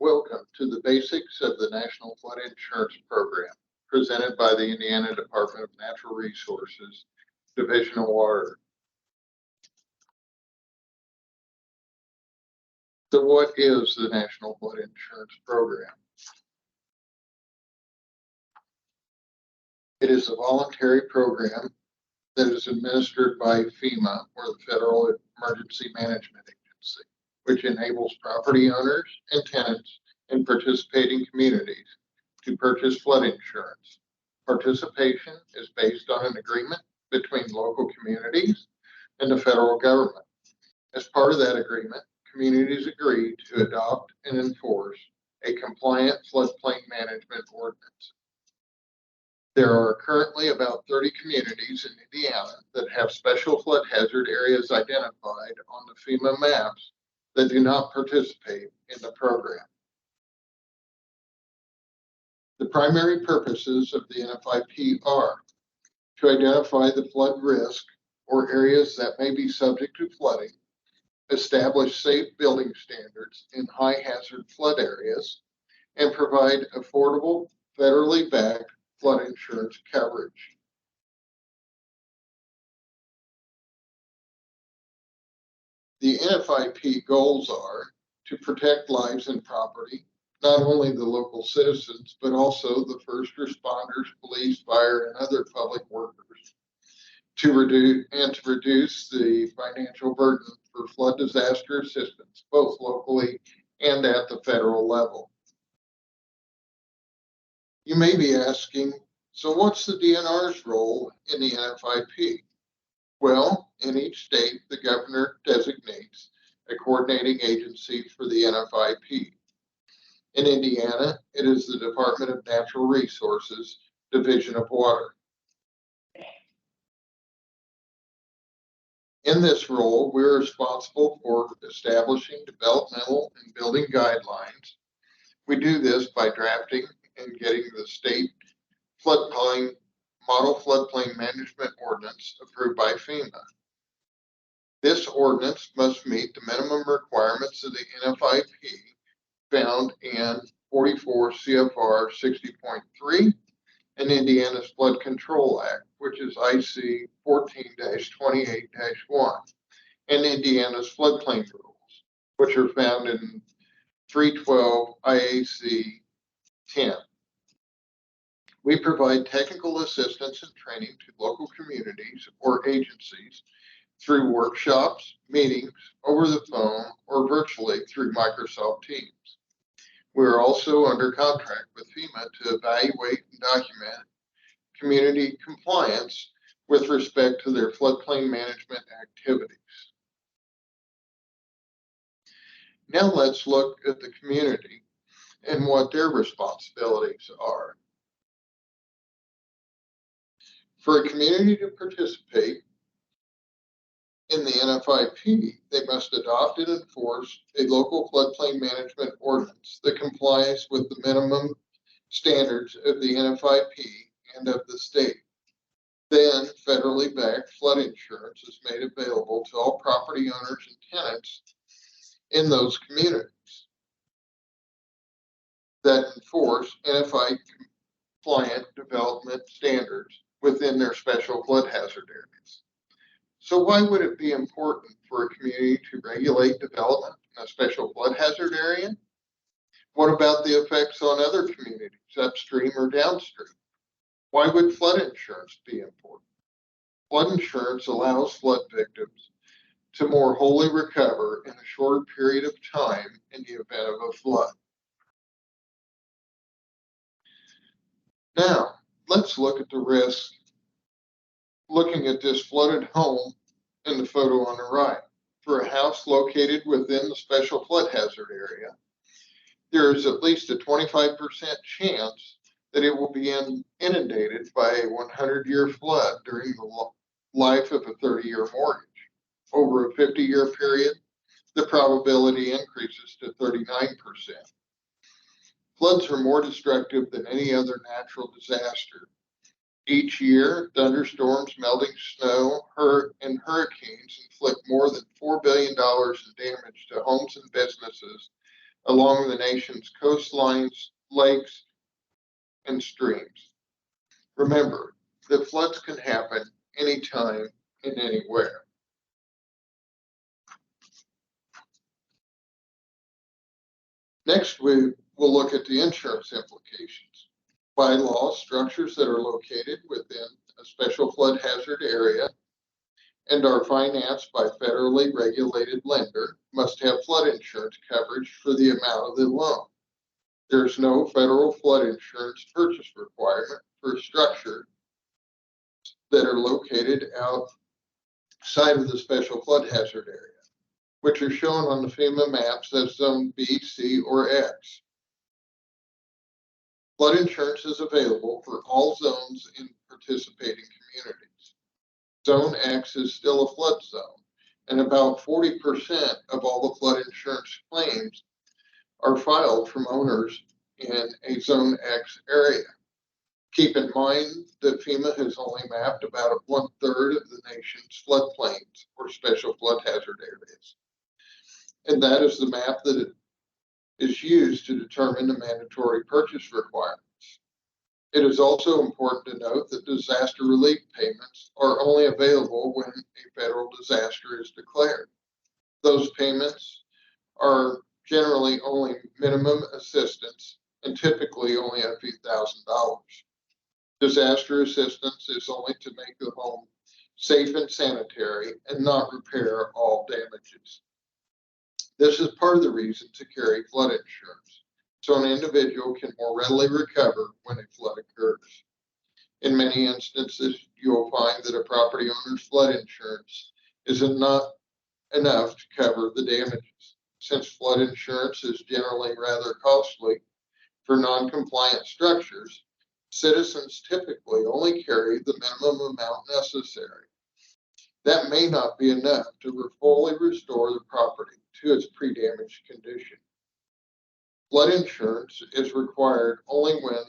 Welcome to the basics of the National Flood Insurance Program, presented by the Indiana Department of Natural Resources, Division of Water. So what is the National Flood Insurance Program? It is a voluntary program that is administered by FEMA, or the Federal Emergency Management Agency, which enables property owners and tenants in participating communities to purchase flood insurance. Participation is based on an agreement between local communities and the federal government. As part of that agreement, communities agree to adopt and enforce a compliant floodplain management ordinance. There are currently about 30 communities in Indiana that have special flood hazard areas identified on the FEMA maps that do not participate in the program. The primary purposes of the NFIP are to identify the flood risk or areas that may be subject to flooding, establish safe building standards in high hazard flood areas, and provide affordable, federally backed flood insurance coverage. The NFIP goals are to protect lives and property, not only the local citizens, but also the first responders, police, fire, and other public workers, to reduce the financial burden for flood disaster assistance, both locally and at the federal level. You may be asking, so what's the DNR's role in the NFIP? Well, in each state, the governor designates a coordinating agency for the NFIP. In Indiana, it is the Department of Natural Resources, Division of Water. In this role, we're responsible for establishing developmental and building guidelines. We do this by drafting and getting the state floodplain model floodplain management ordinance approved by FEMA. This ordinance must meet the minimum requirements of the NFIP found in 44 CFR 60.3 and Indiana's Flood Control Act, which is IC 14-28-1, and Indiana's floodplain rules, which are found in 312 IAC 10. We provide technical assistance and training to local communities or agencies through workshops, meetings, over the phone, or virtually through Microsoft Teams. We are also under contract with FEMA to evaluate and document community compliance with respect to their floodplain management activities. Now let's look at the community and what their responsibilities are. For a community to participate in the NFIP, they must adopt and enforce a local floodplain management ordinance that complies with the minimum standards of the NFIP and of the state. Then, federally backed flood insurance is made available to all property owners and tenants in those communities that enforce NFIP compliant development standards within their special flood hazard areas. So why would it be important for a community to regulate development in a special flood hazard area? What about the effects on other communities, upstream or downstream? Why would flood insurance be important? Flood insurance allows flood victims to more wholly recover in a shorter period of time in the event of a flood. Now, let's look at the risk. Looking at this flooded home in the photo on the right. For a house located within the special flood hazard area, there is at least a 25% chance that it will be inundated by a 100-year flood during the life of a 30-year mortgage. Over a 50-year period, the probability increases to 39%. Floods are more destructive than any other natural disaster. Each year, thunderstorms, melting snow, and hurricanes inflict more than $4 billion in damage to homes and businesses along the nation's coastlines, lakes, and streams. Remember that floods can happen anytime and anywhere. Next, we will look at the insurance implications. By law, structures that are located within a special flood hazard area and are financed by federally regulated lender must have flood insurance coverage for the amount of the loan. There's no federal flood insurance purchase requirement for structures that are located outside of the special flood hazard area, which are shown on the FEMA maps as Zone B, C, or X. Flood insurance is available for all zones in participating communities. Zone X is still a flood zone, and about 40% of all the flood insurance claims are filed from owners in a Zone X area. Keep in mind that FEMA has only mapped about 1/3 of the nation's floodplains or special flood hazard areas. And that is the map that is used to determine the mandatory purchase requirements. It is also important to note that disaster relief payments are only available when a federal disaster is declared. Those payments are generally only minimum assistance and typically only a few $1,000s. Disaster assistance is only to make the home safe and sanitary and not repair all damages. This is part of the reason to carry flood insurance, so an individual can more readily recover when a flood occurs. In many instances, you will find that a property owner's flood insurance is not enough to cover the damages. Since flood insurance is generally rather costly for non-compliant structures, citizens typically only carry the minimum amount necessary. That may not be enough to fully restore the property to its pre-damaged condition. Flood insurance is required only when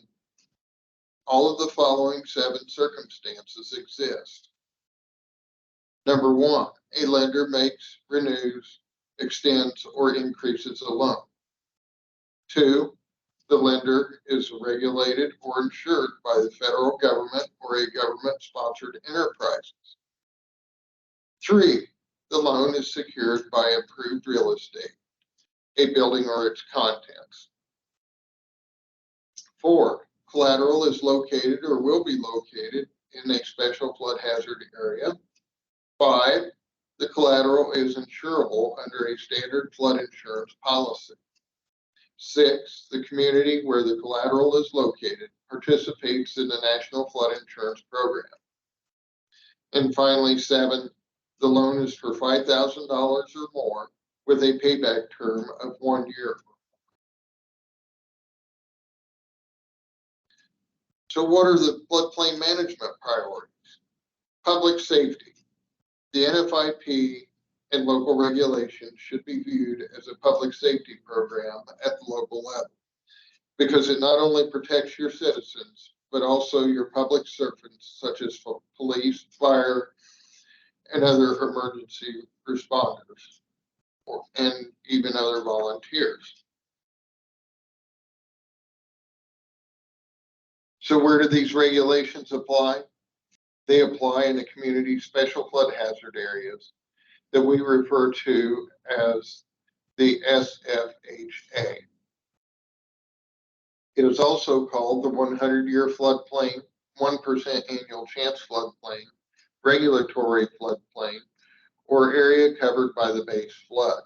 all of the following 7 circumstances exist. Number 1, a lender makes, renews, extends, or increases a loan. 2, the lender is regulated or insured by the federal government or a government-sponsored enterprise. 3, the loan is secured by approved real estate, a building or its contents. 4, collateral is located or will be located in a special flood hazard area. 5, the collateral is insurable under a standard flood insurance policy. 6, the community where the collateral is located participates in the National Flood Insurance Program. And finally, 7, the loan is for $5,000 or more with a payback term of 1 year. So what are the floodplain management priorities? Public safety. The NFIP and local regulations should be viewed as a public safety program at the local level because it not only protects your citizens, but also your public servants such as police, fire, and other emergency responders, and even other volunteers. So where do these regulations apply? They apply in the community special flood hazard areas that we refer to as the SFHA. It is also called the 100-year floodplain, 1% annual chance floodplain, regulatory floodplain, or area covered by the base flood.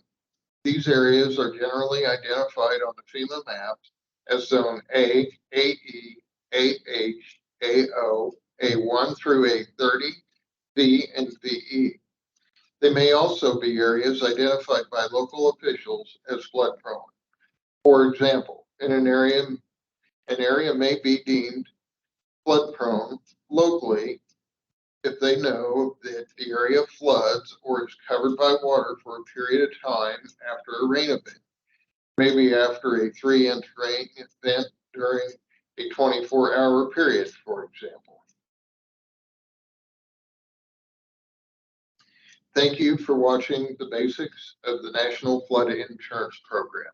These areas are generally identified on the FEMA maps as Zone A, AE, AH, AO, A1 through A30, V, and VE. They may also be areas identified by local officials as flood prone. For example, in an area may be deemed flood prone locally if they know that the area floods or is covered by water for a period of time after a rain event, maybe after a 3-inch rain event during a 24-hour period, for example. Thank you for watching the basics of the National Flood Insurance Program.